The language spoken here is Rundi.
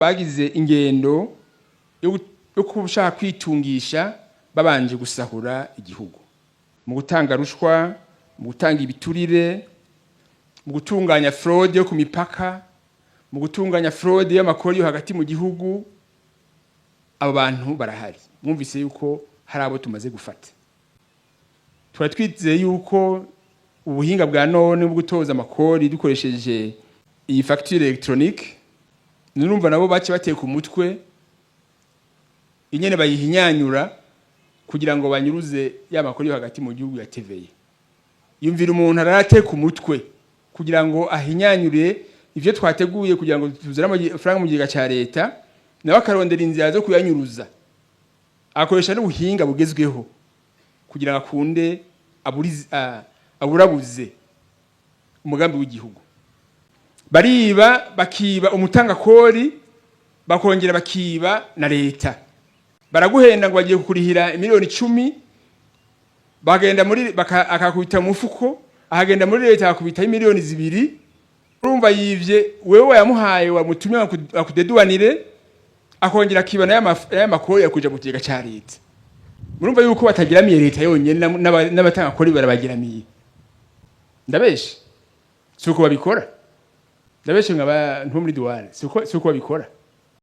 bagize ingendo yo kushaka kwitungisha babanje gusahura igihugu mu gutanga rushwa, mu gutanga ibiturire, mu gutunganya fraude yo ku mipaka, mu gutunganya fraude y'amakori yo hagati mu gihugu. Abo bantu barahari. Mwumvise yuko hari abo tumaze gufata. Twatwizeye yuko ubuhinga bwa none bwo gutoza amakori dukoresheje iyi facture electronique, nurumva nabo bace bateye ku mutwe inyene bayihinyanyura kugira ngo banyuruze y'amakori yo hagati mu gihugu yateveye. Yumvira umuntu arate ku mutwe kugira ngo ahinyanyure ivyo twateguye kugira ngo tuzere amafaranga mu giga ca leta, nawe akarondera inzira zo kuyanyuruza. Akoresha n'ubuhinga bugezweho kugira ngo akunde aburabuze umugambi w'igihugu. Bariba bakiba umutanga kori, bakongera bakiba na leta. Baraguhenda ngo bagiye kukurihira miliyoni 10, bagenda muri akakubita mu mufuko, ahagenda muri leta akubita miliyoni 2. Urumva yivye wewe yamuhaye wamutumye akudeduanire, akongera akibana y'amakori yakuja mu kigega ca leta. Murumva yuko batagiramiye leta yonyene n'abatanga kori barabagiramiye. Ndabeshe suko babikora. Ndabeshe nk'abantu muri douane suko babikora.